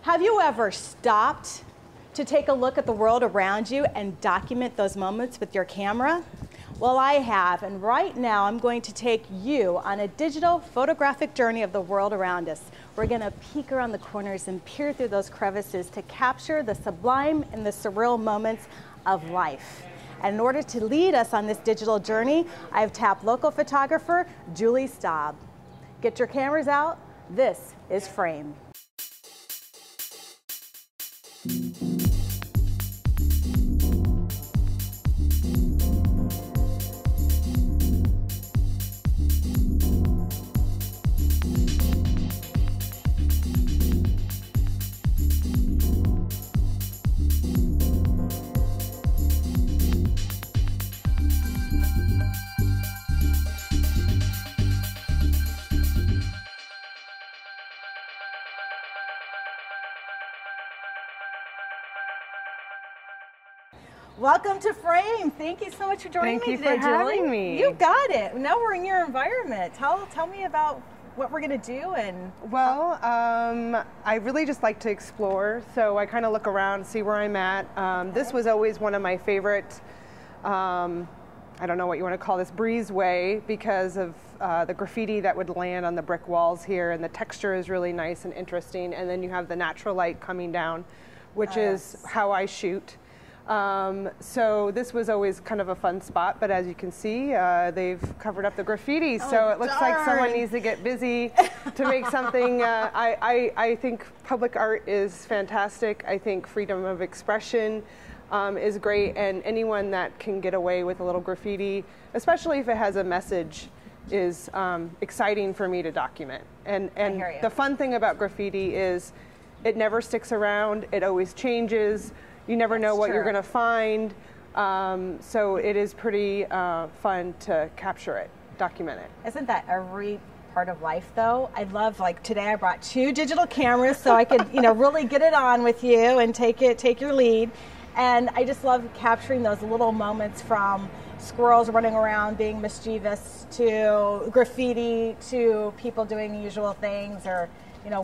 Have you ever stopped to take a look at the world around you and document those moments with your camera? Well, I have, and right now I'm going to take you on a digital photographic journey of the world around us. We're going to peek around the corners and peer through those crevices to capture the sublime and the surreal moments of life. And in order to lead us on this digital journey, I've tapped local photographer Julie Staub. Get your cameras out. This is Frame. Welcome to Frame. Thank you so much for joining me today, Julie. Thank you for having me. You got it. Now we're in your environment. Tell me about what we're going to do. And well, I really just like to explore, so I kind of look around, see where I'm at. This was always one of my favorite, I don't know what you want to call this, breezeway, because of the graffiti that would land on the brick walls here, and the texture is really nice and interesting. And then you have the natural light coming down, which is how I shoot. So this was always kind of a fun spot, but as you can see, they've covered up the graffiti, so it looks like someone needs to get busy to make something. I think public art is fantastic. I think freedom of expression is great, and anyone that can get away with a little graffiti, especially if it has a message, is exciting for me to document. And the fun thing about graffiti is it never sticks around, it always changes. You never know what you're going to find, so it is pretty fun to capture it, document it. Isn't that every part of life, though? I love, like today I brought 2 digital cameras so I could, really get it on with you and take your lead. And I just love capturing those little moments, from squirrels running around being mischievous to graffiti to people doing usual things, or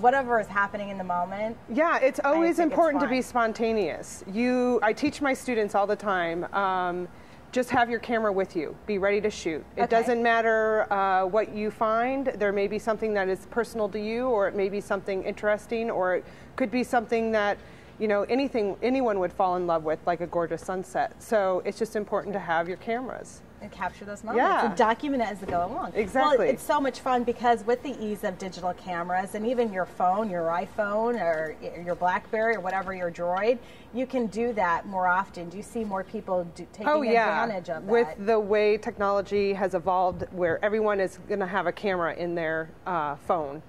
whatever is happening in the moment. Yeah, it's always important to be spontaneous. I teach my students all the time, just have your camera with you. Be ready to shoot. It doesn't matter what you find. There may be something that is personal to you, or it may be something interesting, or it could be something that anyone would fall in love with, like a gorgeous sunset. So it's just important to have your cameras. And capture those moments and document it as they go along. Exactly. Well, it's so much fun because with the ease of digital cameras, and even your phone, your iPhone, or your BlackBerry, or whatever, your Droid, you can do that more often. Do you see more people taking advantage of that? With the way technology has evolved, where everyone is going to have a camera in their phone.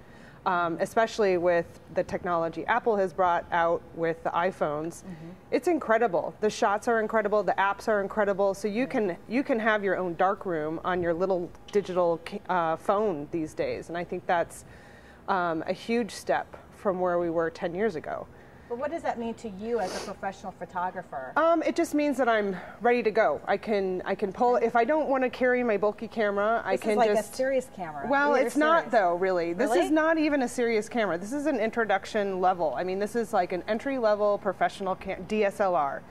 Especially with the technology Apple has brought out with the iPhones. It's incredible. The shots are incredible, the apps are incredible, so you can have your own darkroom on your little digital phone these days, and I think that's a huge step from where we were 10 years ago. But what does that mean to you as a professional photographer? It just means that I'm ready to go. I can pull. If I don't want to carry my bulky camera, I can just. This is like a serious camera. Well, it's not though, really. This is not even a serious camera. This is an introduction level. I mean, this is like an entry-level professional DSLR.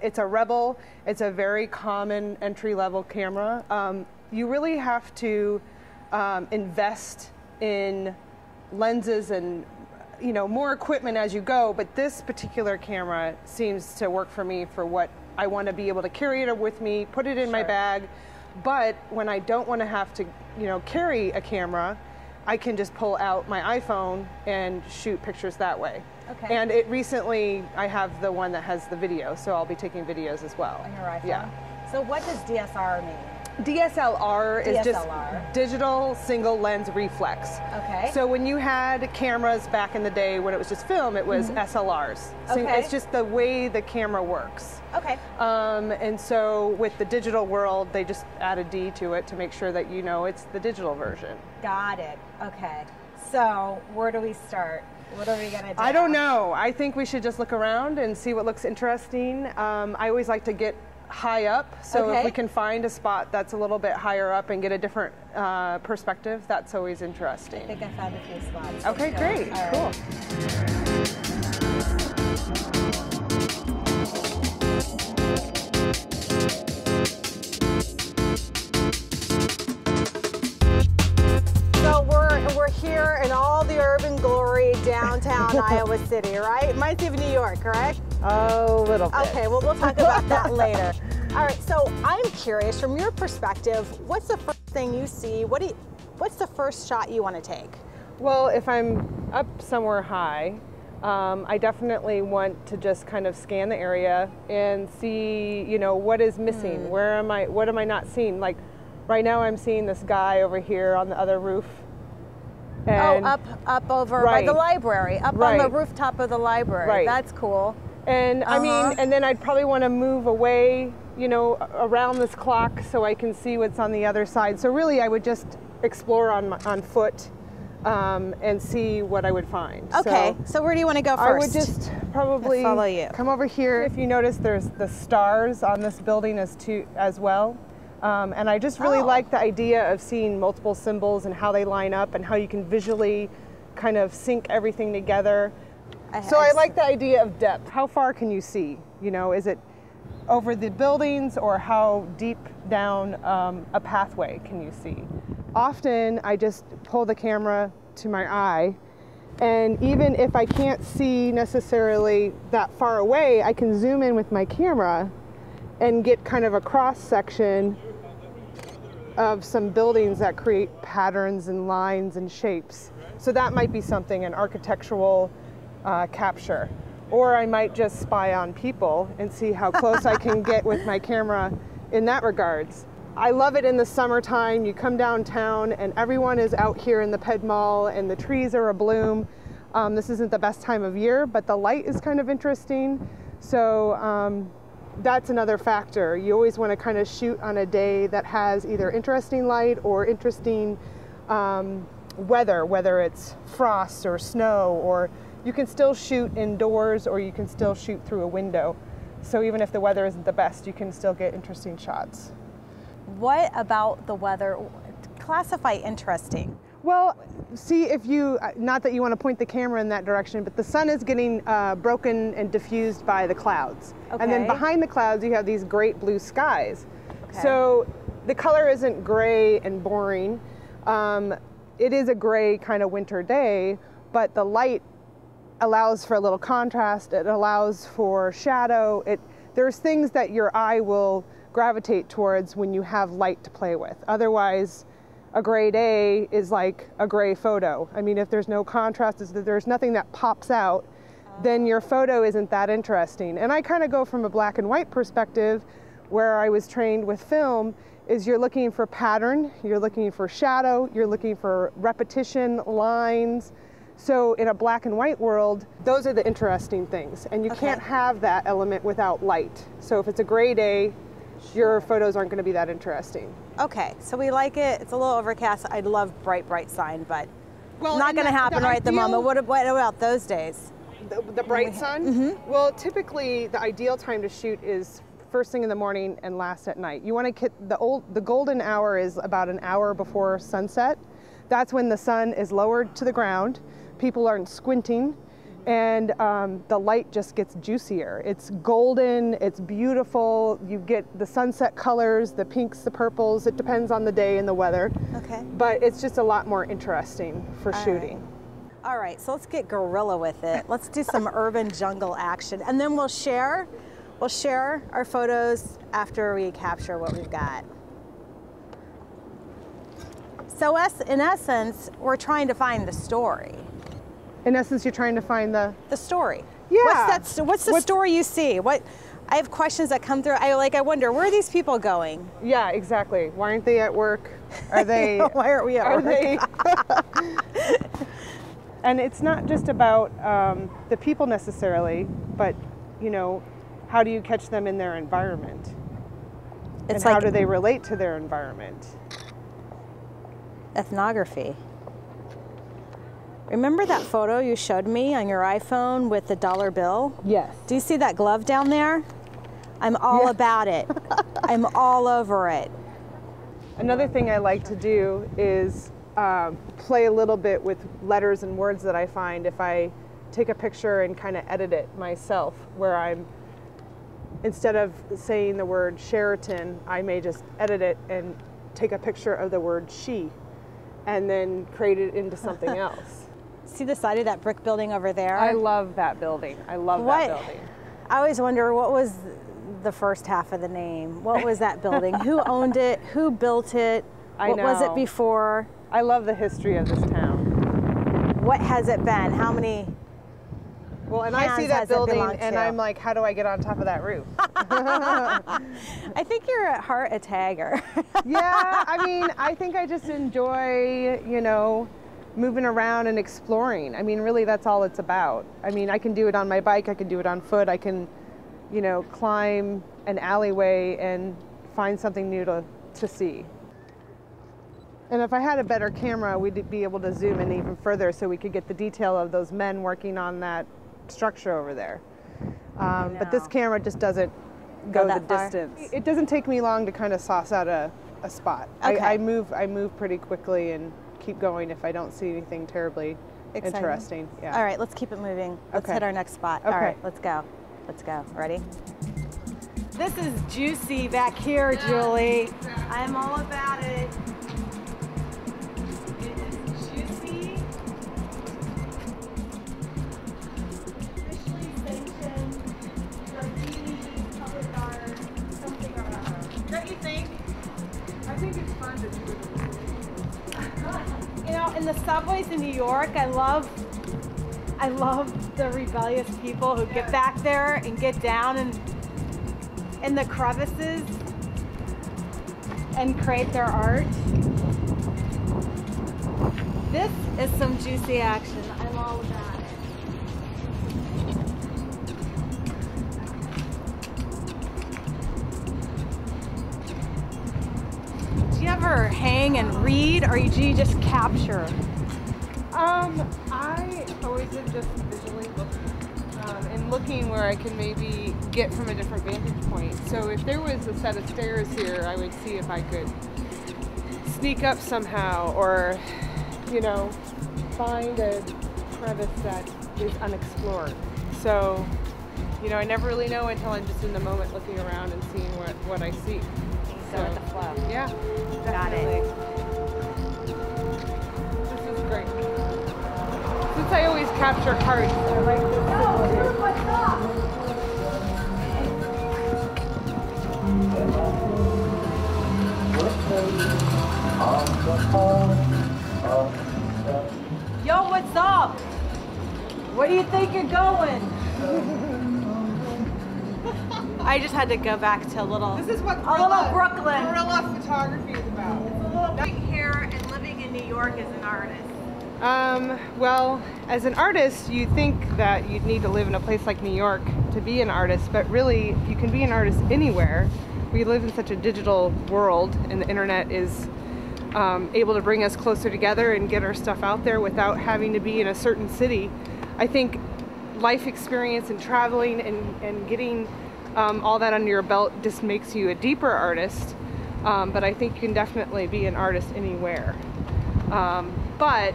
It's a Rebel. It's a very common entry-level camera. You really have to invest in lenses and more equipment as you go, but this particular camera seems to work for me for what I want to be able to carry it with me, put it in my bag, but when I don't want to have to, carry a camera, I can just pull out my iPhone and shoot pictures that way. Okay. And I have the one that has the video, so I'll be taking videos as well. On your iPhone? Yeah. So what does DSLR mean? DSLR is just digital single lens reflex. Okay. So when you had cameras back in the day when it was just film, it was SLRs. So it's just the way the camera works. Okay. And so with the digital world, they just add a D to it to make sure that it's the digital version. Got it. Okay. So where do we start? What are we going to do? I don't know. I think we should just look around and see what looks interesting. I always like to get high up, so if we can find a spot that's a little bit higher up and get a different perspective, that's always interesting. I think I found a few spots. Okay, great, cool. downtown Iowa City, right? Reminds you of New York, correct? A little bit. Okay, well, we'll talk about that later. All right, so I'm curious, from your perspective, what's the first thing you see? What's the first shot you want to take? Well, if I'm up somewhere high, I definitely want to just kind of scan the area and see, you know, what is missing. What am I not seeing? Like right now I'm seeing this guy over here on the other roof. And up over by the library, up on the rooftop of the library. Right. That's cool. And I mean, and then I'd probably want to move away, you know, around this clock so I can see what's on the other side. So really I would just explore on foot and see what I would find. Okay, so where do you want to go first? I would just probably follow you. Come over here. If you notice, there's the stars on this building as well. And I just really like the idea of seeing multiple symbols and how they line up and how you can visually kind of sync everything together. So I like the idea of depth. How far can you see? You know, is it over the buildings or how deep down a pathway can you see? Often I just pull the camera to my eye, and even if I can't see necessarily that far away, I can zoom in with my camera and get kind of a cross section of some buildings that create patterns and lines and shapes. So that might be something, an architectural capture. Or I might just spy on people and see how close I can get with my camera in that regards. I love it in the summertime. You come downtown and everyone is out here in the Ped Mall and the trees are abloom. This isn't the best time of year, but the light is kind of interesting. So that's another factor. You always want to kind of shoot on a day that has either interesting light or interesting weather, whether it's frost or snow, or you can still shoot indoors or you can still shoot through a window. So even if the weather isn't the best, you can still get interesting shots. What about the weather? Classify interesting. Well, see if you, not that you want to point the camera in that direction, but the sun is getting broken and diffused by the clouds. Okay. And then behind the clouds, you have these great blue skies. Okay. So the color isn't gray and boring. It is a gray kind of winter day, but the light allows for a little contrast. It allows for shadow. There's things that your eye will gravitate towards when you have light to play with. Otherwise, a gray day is like a gray photo. I mean, if there's no contrast, if there's nothing that pops out, then your photo isn't that interesting. And I kind of go from a black and white perspective, where I was trained with film, is you're looking for pattern, you're looking for shadow, you're looking for repetition, lines. So in a black and white world, those are the interesting things. And you can't have that element without light. So if it's a gray day, your photos aren't going to be that interesting. Okay, so we like it. It's a little overcast. I'd love bright sun, but well, not going to happen right at the moment. What about those days? The bright sun? Mm-hmm. Well, typically the ideal time to shoot is first thing in the morning and last at night. You want to get the golden hour is about an hour before sunset. That's when the sun is lowered to the ground. People aren't squinting, and the light just gets juicier. It's golden, it's beautiful. You get the sunset colors, the pinks, the purples. It depends on the day and the weather. Okay. But it's just a lot more interesting for shooting. Right. All right, so let's get guerrilla with it. Let's do some urban jungle action, and then we'll share our photos after we capture what we've got. So in essence, we're trying to find the story. In essence, you're trying to find the story. Yeah. What's the story you see? I have questions that come through. I wonder, where are these people going? Yeah, exactly. Why aren't they at work? Are they? Why aren't we at work? They? And it's not just about the people necessarily, but you know, how do you catch them in their environment? And how do they relate to their environment? Ethnography. Remember that photo you showed me on your iPhone with the dollar bill? Yes. Do you see that glove down there? I'm all about it. I'm all over it. Another thing I like to do is play a little bit with letters and words that I find if I take a picture and kind of edit it myself, where I'm, instead of saying the word Sheraton, I may just edit it and take a picture of the word she and then create it into something else. See the side of that brick building over there? I love that building. I love that building. I always wonder what was the first half of the name. What was that building? Who owned it? Who built it? What was it before? I love the history of this town. What has it been? How many? Well, and I see that building and I'm like, how do I get on top of that roof? I think you're at heart a tagger. Yeah, I mean, I think I just enjoy, you know, moving around and exploring. I mean, really, that's all it's about. I mean, I can do it on my bike, I can do it on foot, I can, you know, climb an alleyway and find something new to see. And if I had a better camera, we'd be able to zoom in even further so we could get the detail of those men working on that structure over there. But this camera just doesn't go the distance. It doesn't take me long to kind of sauce out a spot. Okay. I move pretty quickly and keep going if I don't see anything terribly interesting. Yeah. All right, let's keep it moving. Let's hit our next spot. Okay. All right, let's go. Let's go. Ready? This is juicy back here, Julie. I'm all about it. It is juicy. Officially sanctioned graffiti, public art, something or other. Don't you think? I think it's fun to do it. You know, in the subways in New York, I love the rebellious people who get back there and get down and in the crevices and create their art. This is some juicy action. I'm all about it. Do you ever hang and read, or do you just capture? I always am just visually looking and looking where I can maybe get from a different vantage point. So if there was a set of stairs here, I would see if I could sneak up somehow, or, you know, find a crevice that is unexplored. So, you know, I never really know until I'm just in the moment looking around and seeing what I see. So with the flow. Yeah, Got definitely. it. This is great. Since I always capture hearts, I like this. No, what's up? Yo, what's up? Where do you think you're going? I just had to go back to a little Brooklyn photography is about. Living here and living in New York as an artist. Well, as an artist, you think that you'd need to live in a place like New York to be an artist, but really, you can be an artist anywhere. We live in such a digital world, and the internet is able to bring us closer together and get our stuff out there without having to be in a certain city. I think life experience and traveling and getting all that under your belt just makes you a deeper artist, but I think you can definitely be an artist anywhere. But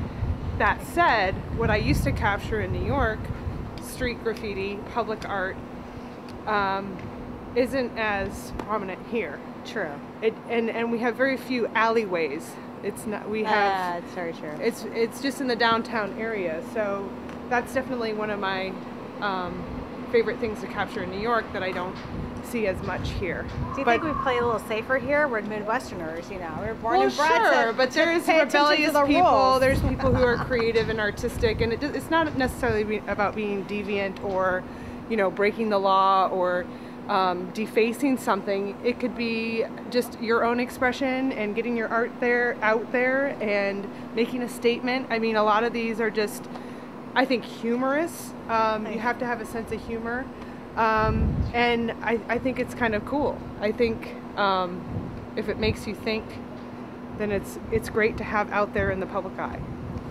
that said, what I used to capture in New York, street graffiti, public art, isn't as prominent here. True. And we have very few alleyways. It's not. We have. It's very true. It's just in the downtown area. So that's definitely one of my favorite things to capture in New York that I don't see as much here. Do you think we play a little safer here? We're Midwesterners, you know. We're born and bred sure, but there's rebellious people. Rules. There's people who are creative and artistic, and it's not necessarily about being deviant or, you know, breaking the law or defacing something. It could be just your own expression and getting your art out there and making a statement. I mean, a lot of these are just, I think, humorous. You have to have a sense of humor. And I think it's kind of cool. I think if it makes you think, then it's great to have out there in the public eye.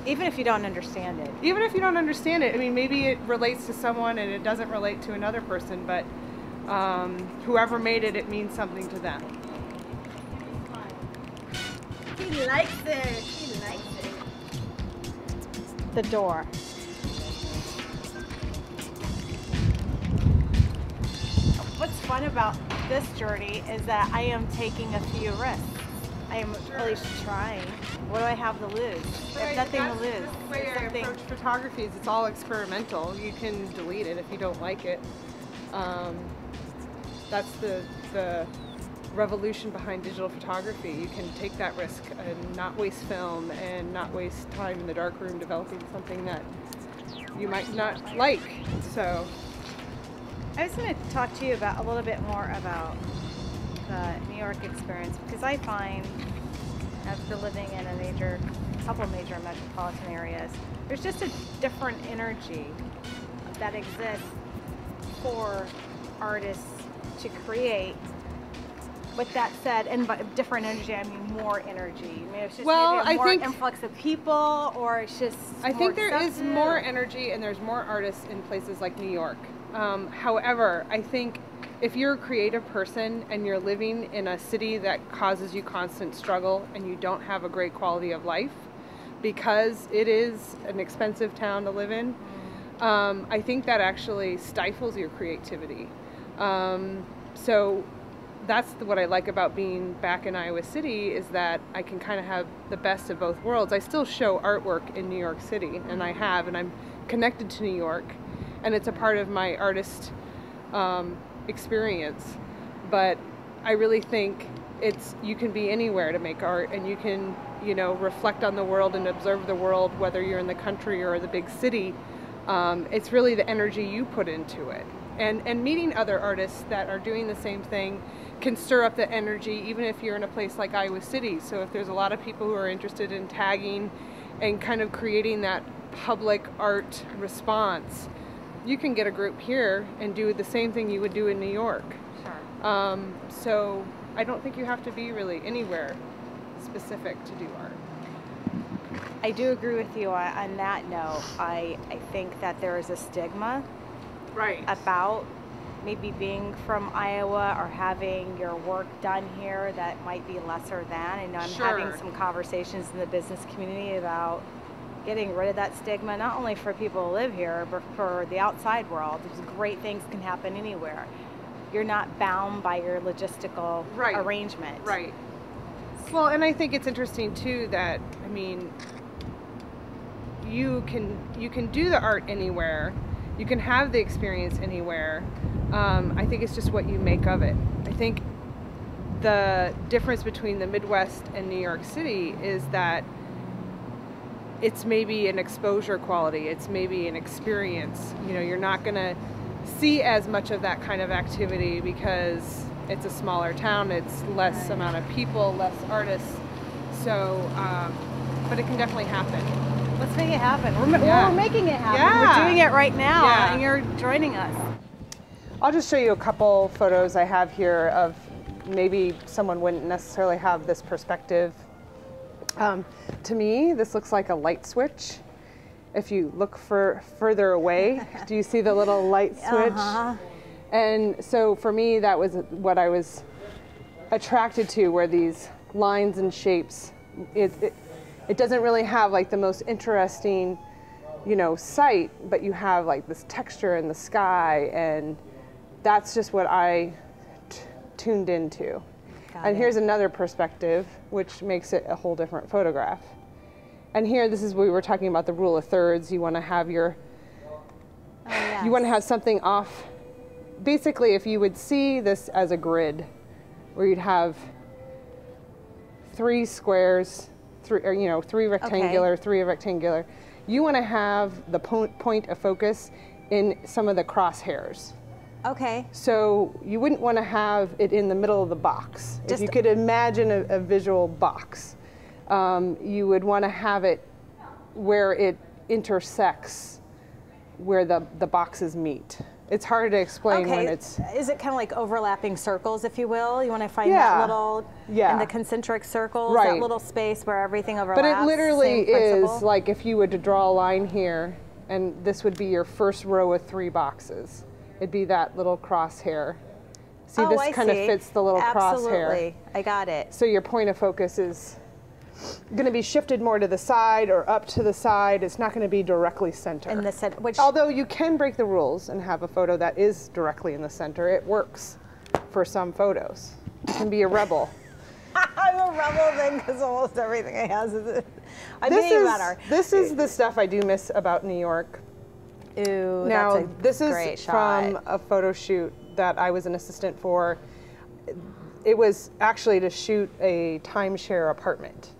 Even if you don't understand it. Even if you don't understand it. I mean, maybe it relates to someone and it doesn't relate to another person, but whoever made it, it means something to them. He likes it. He likes it. The door. What's fun about this journey is that I am taking a few risks. I'm really trying. What do I have to lose? I have nothing to lose. That's the way I Something- approach photography is it's all experimental. You can delete it if you don't like it. That's the revolution behind digital photography. You can take that risk and not waste film and not waste time in the darkroom developing something that you might not like. So I was going to talk to you about a little bit more about the New York experience, because I find, after living in a couple major metropolitan areas, there's just a different energy that exists for artists to create. With that said, and by different energy, I mean more energy. I mean, it's just maybe a more influx of people, or it's just I think there is more energy and there's more artists in places like New York. However, I think if you're a creative person and you're living in a city that causes you constant struggle and you don't have a great quality of life because it is an expensive town to live in, I think that actually stifles your creativity. So that's what I like about being back in Iowa City, is that I can kind of have the best of both worlds. I still show artwork in New York City, and I'm connected to New York, and it's a part of my artist experience. But I really think you can be anywhere to make art, and you can, reflect on the world and observe the world, whether you're in the country or the big city. It's really the energy you put into it. And meeting other artists that are doing the same thing can stir up the energy, even if you're in a place like Iowa City. So if there's a lot of people who are interested in tagging and kind of creating that public art response, you can get a group here and do the same thing you would do in New York. Sure. So I don't think you have to be really anywhere specific to do art. I do agree with you on that note. I think that there is a stigma about maybe being from Iowa or having your work done here that might be lesser than. I know I'm having some conversations in the business community about getting rid of that stigma, not only for people who live here, but for the outside world. There's great things can happen anywhere. You're not bound by your logistical arrangement. Right. Well, and I think it's interesting too that, you can do the art anywhere. You can have the experience anywhere. I think it's just what you make of it. I think the difference between the Midwest and New York City is that it's maybe an exposure quality. It's maybe an experience. You're not going to see as much of that kind of activity because it's a smaller town. It's less amount of people, less artists. So, but it can definitely happen. Let's make it happen. We're making it happen. Yeah. We're doing it right now, and you're joining us. I'll just show you a couple photos I have here of maybe someone wouldn't necessarily have this perspective. To me, this looks like a light switch. If you look further away, do you see the little light switch? And so for me, that was what I was attracted to, were these lines and shapes. It doesn't really have like the most interesting, sight, but you have like this texture in the sky, and that's just what I tuned into. And here's another perspective, which makes it a whole different photograph. And here, this is where we were talking about the rule of thirds. You want to have you want to have something off. Basically, if you would see this as a grid, where you'd have 3 squares, three rectangular, 3 rectangular. You want to have the point of focus in some of the crosshairs. Okay. So you wouldn't want to have it in the middle of the box. If you could imagine a visual box, you would want to have it where it intersects, where the boxes meet. It's hard to explain when it's... Is it kind of like overlapping circles, if you will? You want to find that little, in the concentric circles, that little space where everything overlaps? But it literally is like if you were to draw a line here, and this would be your first row of 3 boxes. It'd be that little crosshair. See, this kind of fits the little crosshair. Absolutely, I got it. So your point of focus is going to be shifted more to the side or up to the side. It's not going to be directly center. In the center, although you can break the rules and have a photo that is directly in the center. It works for some photos. You can be a rebel. I'm a rebel then because almost everything I have is. I'm getting better. This is the stuff I do miss about New York. Ooh, Now, that's a this is great shot. from a photo shoot that I was an assistant for. It was actually to shoot a timeshare apartment.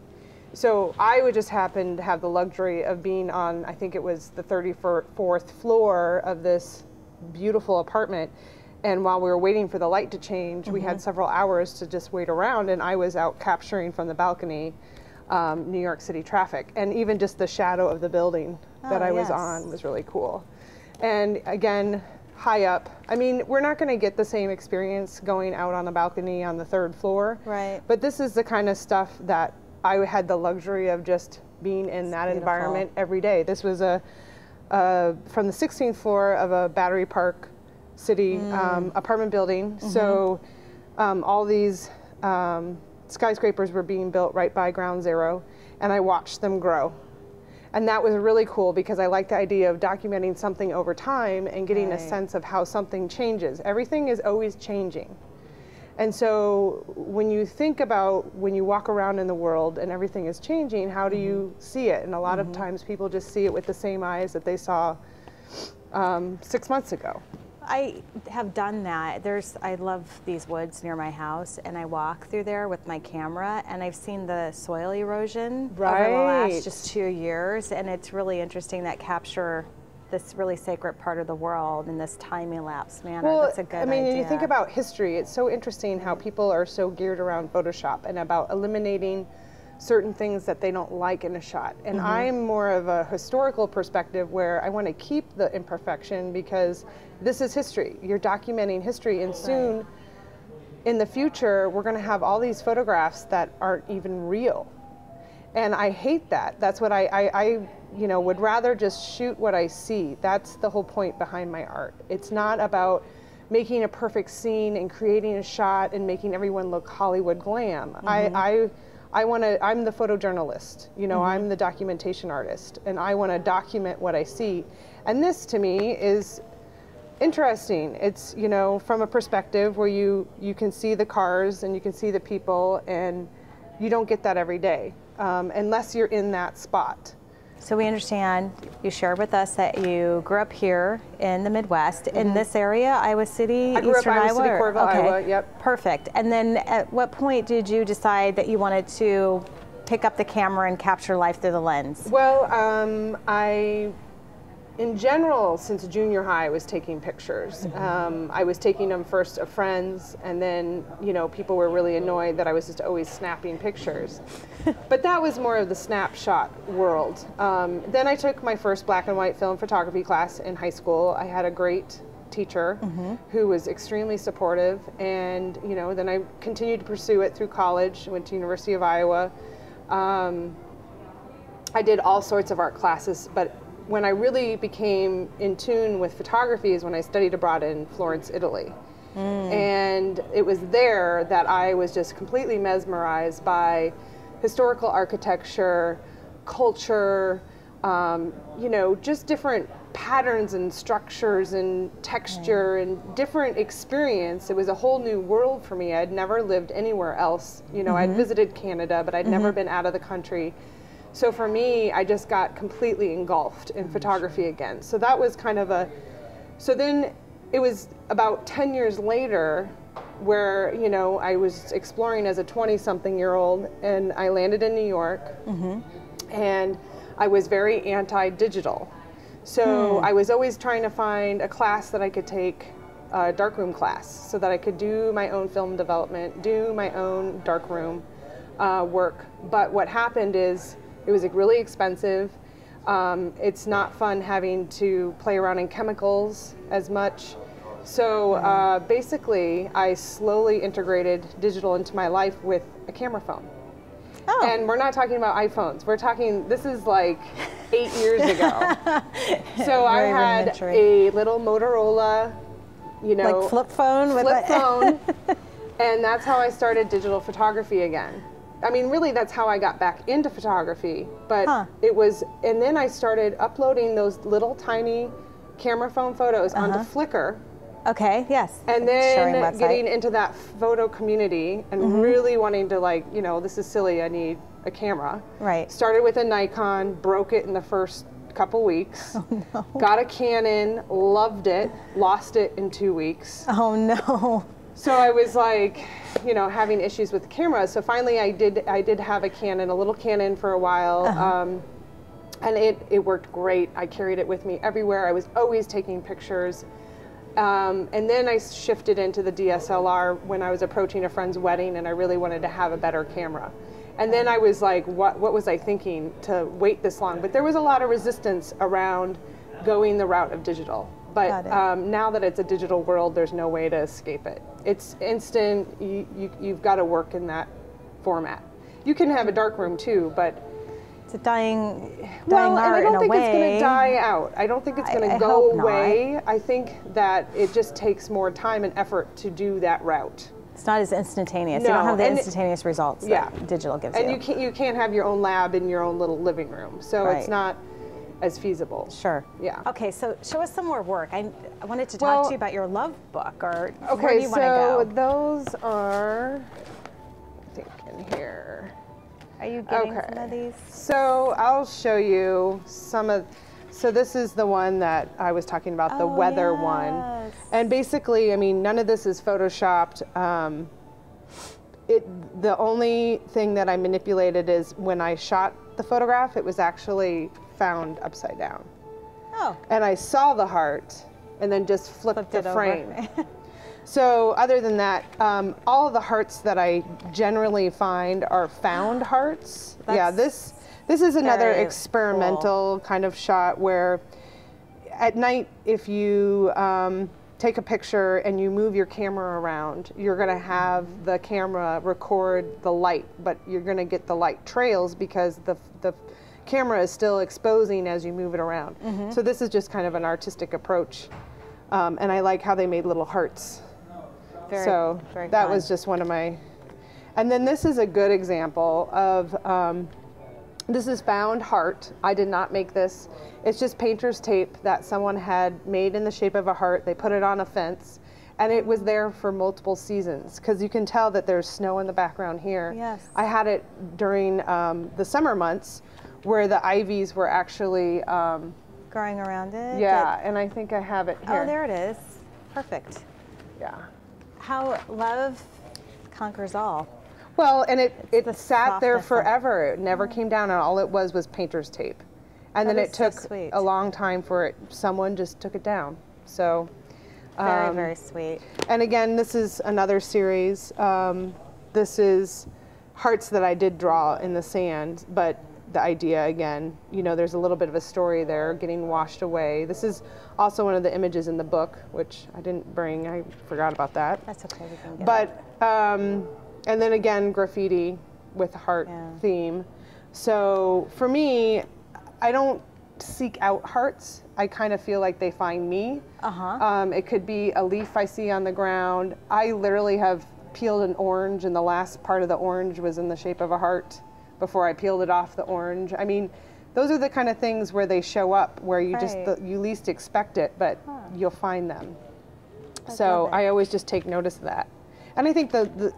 So I would just happen to have the luxury of being on, I think it was the 34th floor of this beautiful apartment. And while we were waiting for the light to change, we had several hours to just wait around, and I was out capturing from the balcony New York City traffic. And even just the shadow of the building that I was on was really cool. And again, high up. I mean, we're not going to get the same experience going out on a balcony on the 3rd floor. Right. But this is the kind of stuff that I had the luxury of just being in that environment every day. This was from the 16th floor of a Battery Park City apartment building. So all these skyscrapers were being built right by Ground Zero, and I watched them grow. And that was really cool because I like the idea of documenting something over time and getting a sense of how something changes. Everything is always changing. And so when you think about when you walk around in the world and everything is changing, how do you see it? And a lot of times people just see it with the same eyes that they saw 6 months ago. I have done that. I love these woods near my house, and I walk through there with my camera, and I've seen the soil erosion over the last just 2 years, and it's really interesting that capture this really sacred part of the world in this time-elapse manner. Well, that's a good idea. I mean, you think about history, it's so interesting how people are so geared around Photoshop and about eliminating certain things that they don't like in a shot. And I'm more of a historical perspective where I want to keep the imperfection because this is history. You're documenting history, and soon in the future, we're going to have all these photographs that aren't even real. And I hate that. That's what I would rather just shoot what I see. That's the whole point behind my art. It's not about making a perfect scene and creating a shot and making everyone look Hollywood glam. I'm the photojournalist, I'm the documentation artist, and I want to document what I see. And this to me is interesting. It's, from a perspective where you can see the cars and you can see the people, and you don't get that every day unless you're in that spot. So we understand you shared with us that you grew up here in the Midwest, in this area, Iowa City, I grew Eastern up Iowa Iowa? City, Coralville, Iowa, yep. Perfect. And then at what point did you decide that you wanted to pick up the camera and capture life through the lens? Well, in general, since junior high, I was taking pictures. I was taking them first of friends, and then, people were really annoyed that I was just always snapping pictures. But that was more of the snapshot world. Then I took my first black and white film photography class in high school. I had a great teacher who was extremely supportive, and, then I continued to pursue it through college. Went to University of Iowa. I did all sorts of art classes, but when I really became in tune with photography is when I studied abroad in Florence, Italy. And it was there that I was just completely mesmerized by historical architecture, culture, just different patterns and structures and texture and different experience. It was a whole new world for me. I'd never lived anywhere else. I'd visited Canada, but I'd never been out of the country. So for me, I just got completely engulfed in photography again. So that was kind of so then it was about 10 years later where, I was exploring as a 20-something-year-old, and I landed in New York, and I was very anti-digital. So I was always trying to find a class that I could take, a darkroom class, so that I could do my own film development, do my own darkroom work. But what happened is, it was really expensive. It's not fun having to play around in chemicals as much. So basically, I slowly integrated digital into my life with a camera phone. Oh. And we're not talking about iPhones. We're talking, this is like 8 years ago. So I had a little Motorola, like flip phone? Flip phone. And that's how I started digital photography again. I mean, really, that's how I got back into photography. But it was, and then I started uploading those little tiny camera phone photos onto Flickr. Okay, yes. And Sharing then website. getting into that photo community and really wanting to, like, you know, this is silly, I need a camera. Right. Started with a Nikon, broke it in the first couple weeks. Oh, no. Got a Canon, loved it, lost it in 2 weeks. Oh, no. So I was like, you know, having issues with the camera. So finally I did have a Canon, a little Canon for a while. And it worked great. I carried it with me everywhere. I was always taking pictures. And then I shifted into the DSLR when I was approaching a friend's wedding and I really wanted to have a better camera. And then I was like, what was I thinking to wait this long? But there was a lot of resistance around going the route of digital. But now that it's a digital world, there's no way to escape it. It's instant. You've got to work in that format. You can have a darkroom too, but It's a dying well, and art I don't in a think it's going way. to die out. I don't think it's going to I go hope not. away. I think that it just takes more time and effort to do that route. It's not as instantaneous. You No, don't have the and instantaneous results yeah. that digital gives And you. you can't have your own lab in your own little living room, so Right. it's not as feasible. Sure. Yeah. Okay, so show us some more work. I wanted to talk to you about your love book, or where do Okay, you want to so go? those are, I think in here. Are you getting Okay. some of these? So I'll show you some of, so this is the one that I was talking about, the Oh, weather one. yes. And basically, I mean, none of this is photoshopped. The only thing that I manipulated is when I shot the photograph, it was actually found upside down. Oh, And I saw the heart and then just flipped it the over. frame. So other than that, all of the hearts that I generally find are found hearts. Yeah, this is another very experimental kind of shot where at night, if you take a picture and you move your camera around, you're going to have the camera record the light, but you're going to get the light trails because the camera is still exposing as you move it around. So this is just kind of an artistic approach. And I like how they made little hearts. very, So very that fun. was just one of my, and then this is a good example of, this is found heart. I did not make this. It's just painter's tape that someone had made in the shape of a heart. They put it on a fence and it was there for multiple seasons because you can tell that there's snow in the background here. Yes. I had it during the summer months where the ivies were actually, Growing around it? yeah, and I think I have it here. Oh, there it is. Perfect. Yeah. How love conquers all. Well, and it the sat there softness of- forever. It never came down, and all it was painter's tape. And That then is it so took sweet. a long time for it. Someone just took it down. So, Very, very sweet. and again, this is another series. This is hearts that I did draw in the sand, but the idea again, you know, there's a little bit of a story there getting washed away. This is also one of the images in the book, which I didn't bring. I forgot about that. That's okay. We can get it. But, and then again, graffiti with heart Yeah. theme. So for me, I don't seek out hearts. I kind of feel like they find me. It could be a leaf I see on the ground. I literally have peeled an orange and the last part of the orange was in the shape of a heart before I peeled it off the orange. I mean, those are the kind of things where they show up, where you Right. you least expect it, but you'll find them. love So it. I always just take notice of that. And I think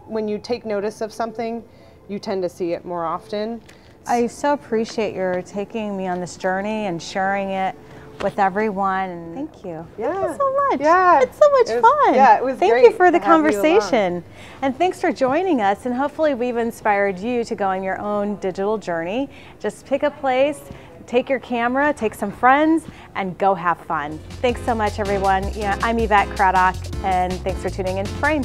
when you take notice of something, you tend to see it more often. I so appreciate your taking me on this journey and sharing it with everyone. And thank you. Yeah. Thank you so much. Yeah. It's so much It was- fun. yeah, it was Thank great you for the to have you along. conversation. And thanks for joining us. And hopefully we've inspired you to go on your own digital journey. Just pick a place, take your camera, take some friends, and go have fun. Thanks so much, everyone. I'm Yvette Craddock, and thanks for tuning in to Frame.